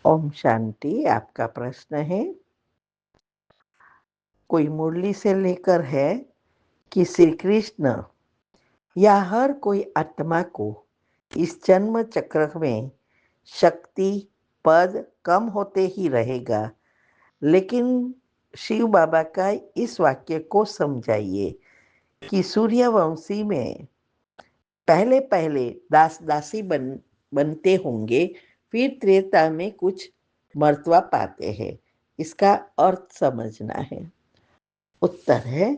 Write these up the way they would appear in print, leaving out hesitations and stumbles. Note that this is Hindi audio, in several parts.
ओम शांति। आपका प्रश्न है, कोई मुरली से लेकर है कि श्री कृष्ण या हर कोई आत्मा को इस जन्म चक्र में शक्ति पद कम होते ही रहेगा। लेकिन शिव बाबा का इस वाक्य को समझाइए कि सूर्यवंशी में पहले पहले दास दासी बनते होंगे, फिर त्रेता में कुछ मर्तबा पाते हैं। इसका अर्थ समझना है। उत्तर है,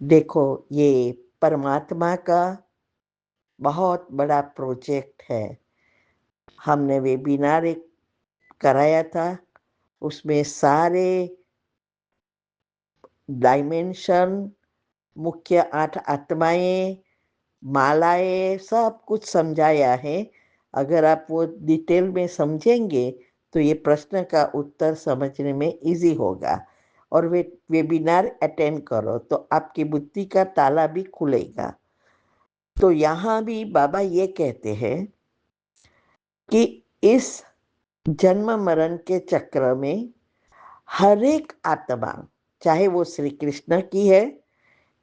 देखो, ये परमात्मा का बहुत बड़ा प्रोजेक्ट है। हमने वेबिनार एक कराया था, उसमें सारे डायमेंशन, मुख्य 8 आत्माएं, मालाएं, सब कुछ समझाया है। अगर आप वो डिटेल में समझेंगे तो ये प्रश्न का उत्तर समझने में इजी होगा। और वे वेबिनार अटेंड करो तो आपकी बुद्धि का ताला भी खुलेगा। तो यहाँ भी बाबा ये कहते हैं कि इस जन्म मरण के चक्र में हर एक आत्मा, चाहे वो श्री कृष्ण की है,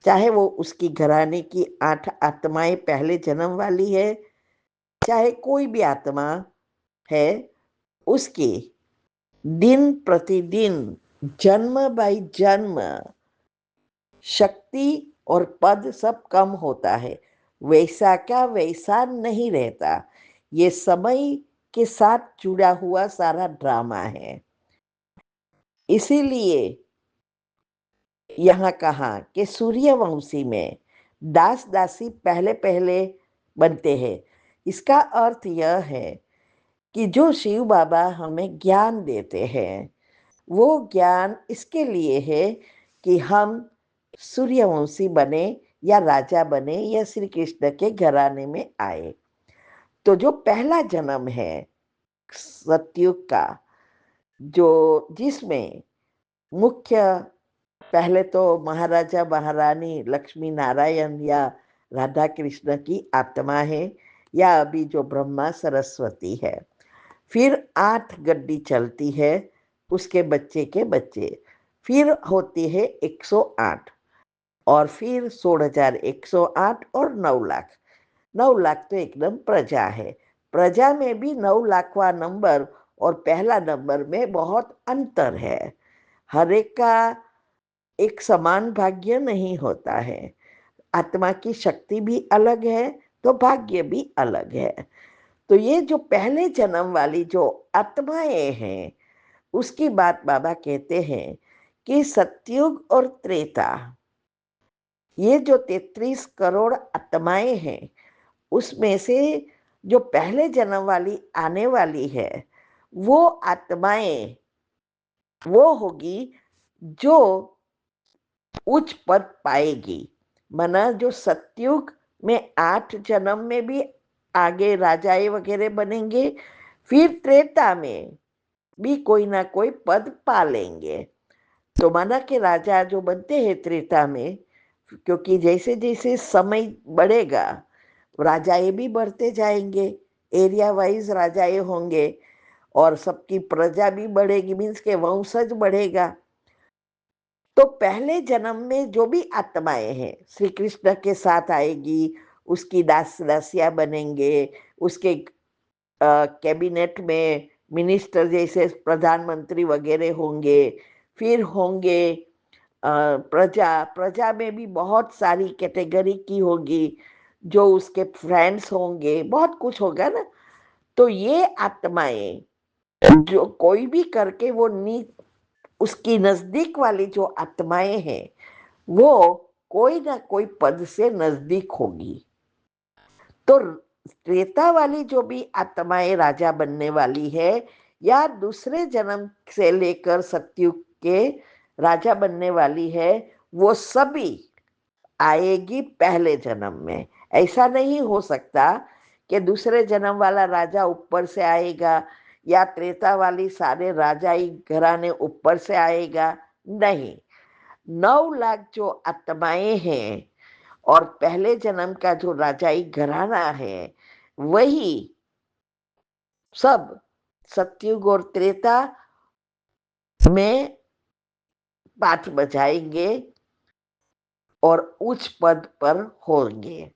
चाहे वो उसकी घराने की 8 आत्माएं पहले जन्म वाली है, चाहे कोई भी आत्मा है, उसकी दिन प्रतिदिन जन्म बाई जन्म शक्ति और पद सब कम होता है। वैसा क्या वैसा नहीं रहता। ये समय के साथ जुड़ा हुआ सारा ड्रामा है। इसीलिए यहाँ कहा कि सूर्यवंशी में दास दासी पहले पहले बनते हैं। इसका अर्थ यह है कि जो शिव बाबा हमें ज्ञान देते हैं, वो ज्ञान इसके लिए है कि हम सूर्यवंशी बने या राजा बने या श्री कृष्ण के घराने में आए। तो जो पहला जन्म है सतयुग का, जो जिसमें मुख्य पहले तो महाराजा महारानी लक्ष्मी नारायण या राधा कृष्ण की आत्मा है, या अभी जो ब्रह्मा सरस्वती है। फिर 8 गड्डी चलती है, उसके बच्चे के बच्चे, फिर होती है 108, और फिर 16,108 और 9 लाख। 9 लाख तो एकदम प्रजा है। प्रजा में भी 9 लाखवा नंबर और पहला नंबर में बहुत अंतर है। हर एक का एक समान भाग्य नहीं होता है। आत्मा की शक्ति भी अलग है, तो भाग्य भी अलग है। तो ये जो पहले जन्म वाली जो आत्माएं हैं, उसकी बात बाबा कहते हैं कि सतयुग और त्रेता, ये जो 33 करोड़ आत्माएं हैं, उसमें से जो पहले जन्म वाली आने वाली है, वो आत्माएं वो होगी जो उच्च पद पाएगी। मना जो सतयुग में 8 जन्म में भी आगे राजाए वगैरह बनेंगे, फिर त्रेता में भी कोई ना कोई पद पा लेंगे। तो माना कि राजा जो बनते हैं त्रेता में, क्योंकि जैसे जैसे समय बढ़ेगा राजाए भी बढ़ते जाएंगे, एरिया वाइज राजाए होंगे, और सबकी प्रजा भी बढ़ेगी, मीन्स के वंशज बढ़ेगा। तो पहले जन्म में जो भी आत्माएं हैं श्री कृष्ण के साथ आएगी, उसकी दास दासियां बनेंगे, उसके कैबिनेट में मिनिस्टर जैसे प्रधानमंत्री वगैरह होंगे। फिर होंगे प्रजा, प्रजा में भी बहुत सारी कैटेगरी की होगी, जो उसके फ्रेंड्स होंगे, बहुत कुछ होगा ना। तो ये आत्माएं जो कोई भी करके वो उसकी नजदीक वाली जो आत्माएं हैं, वो कोई ना कोई पद से नजदीक होगी। तो त्रेता वाली जो भी आत्माएं राजा बनने वाली है, या दूसरे जन्म से लेकर सतयुग के राजा बनने वाली है, वो सभी आएगी पहले जन्म में। ऐसा नहीं हो सकता कि दूसरे जन्म वाला राजा ऊपर से आएगा, या त्रेता वाली सारे राजाई घराने ऊपर से आएगा। नहीं, 9 लाख जो आत्माएं हैं और पहले जन्म का जो राजाई घराना है, वही सब सतयुग और त्रेता में पाठ बजाएंगे और उच्च पद पर होंगे।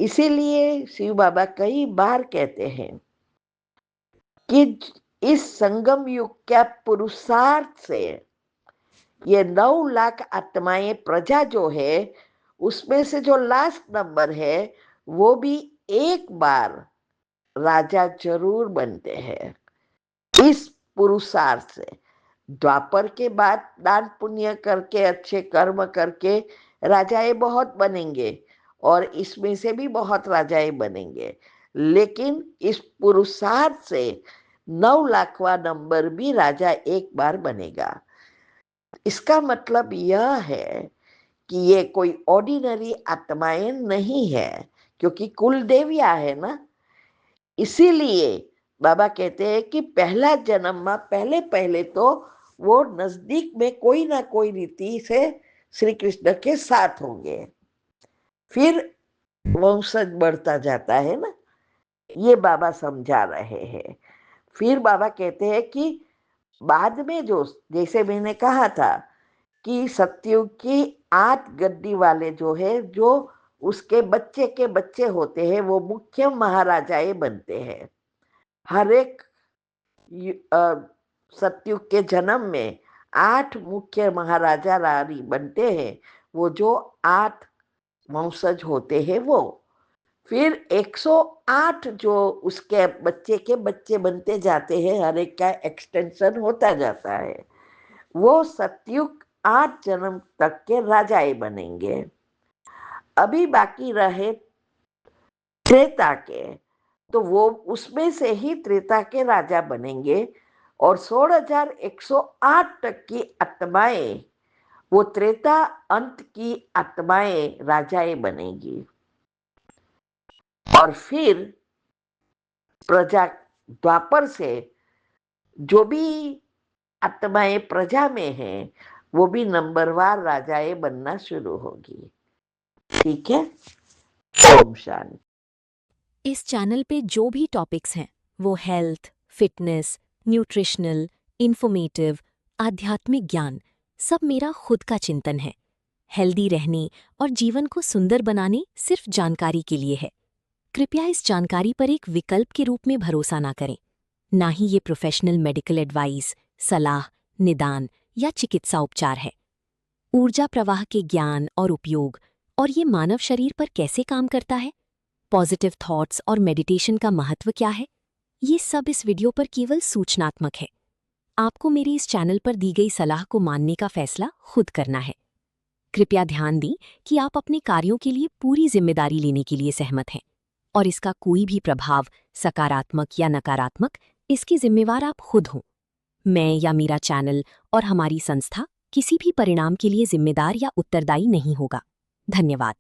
इसीलिए शिव बाबा कई बार कहते हैं कि इस संगम युग के पुरुषार्थ से ये 9 लाख आत्माएं प्रजा जो है, उसमें से जो लास्ट नंबर है वो भी एक बार राजा जरूर बनते हैं। इस पुरुषार्थ से द्वापर के बाद दान पुण्य करके अच्छे कर्म करके राजाएं बहुत बनेंगे और इसमें से भी बहुत राजाएं बनेंगे, लेकिन इस पुरुषार्थ से 9 लाखवां नंबर भी राजा एक बार बनेगा। इसका मतलब यह है कि ये कोई ऑर्डिनरी आत्माएं नहीं है, क्योंकि कुल देवियां है ना। इसीलिए बाबा कहते हैं कि पहला जन्म में पहले पहले तो वो नजदीक में कोई ना कोई रीति से श्री कृष्ण के साथ होंगे, फिर वंशज बढ़ता जाता है ना, ये बाबा समझा रहे हैं। फिर बाबा कहते हैं कि बाद में जो, जैसे मैंने कहा था कि सतयुग की 8 गद्दी वाले जो है, जो उसके बच्चे के बच्चे होते हैं, वो मुख्य महाराजाएं बनते हैं। हर एक सतयुग के जन्म में 8 मुख्य महाराजा रानी बनते हैं, वो जो 8 वंशज होते हैं वो। फिर 108 जो उसके बच्चे के बच्चे बनते जाते हैं, हर एक का एक्सटेंशन होता जाता है, वो सतयुग 8 जन्म तक के राजाएं बनेंगे। अभी बाकी रहे त्रेता के, तो वो उसमें से ही त्रेता के राजा बनेंगे और 16,108 तक की आत्माएं, वो त्रेता अंत की आत्माएं राजाएं बनेंगी। और फिर प्रजा द्वापर से जो भी आत्माएं प्रजा में हैं, वो भी नंबरवार राजाएं बनना शुरू होगी। ठीक है। ओम शांति। इस चैनल पे जो भी टॉपिक्स हैं वो हेल्थ, फिटनेस, न्यूट्रिशनल, इंफॉर्मेटिव, आध्यात्मिक ज्ञान, सब मेरा खुद का चिंतन है। हेल्दी रहने और जीवन को सुंदर बनाने सिर्फ जानकारी के लिए है। कृपया इस जानकारी पर एक विकल्प के रूप में भरोसा ना करें। ना ही ये प्रोफेशनल मेडिकल एडवाइस, सलाह, निदान या चिकित्सा उपचार है। ऊर्जा प्रवाह के ज्ञान और उपयोग और ये मानव शरीर पर कैसे काम करता है, पॉजिटिव थॉट्स और मेडिटेशन का महत्व क्या है, ये सब इस वीडियो पर केवल सूचनात्मक है। आपको मेरी इस चैनल पर दी गई सलाह को मानने का फैसला खुद करना है। कृपया ध्यान दें कि आप अपने कार्यों के लिए पूरी जिम्मेदारी लेने के लिए सहमत हैं और इसका कोई भी प्रभाव, सकारात्मक या नकारात्मक, इसकी जिम्मेवार आप खुद हों। मैं या मेरा चैनल और हमारी संस्था किसी भी परिणाम के लिए जिम्मेदार या उत्तरदायी नहीं होगा। धन्यवाद।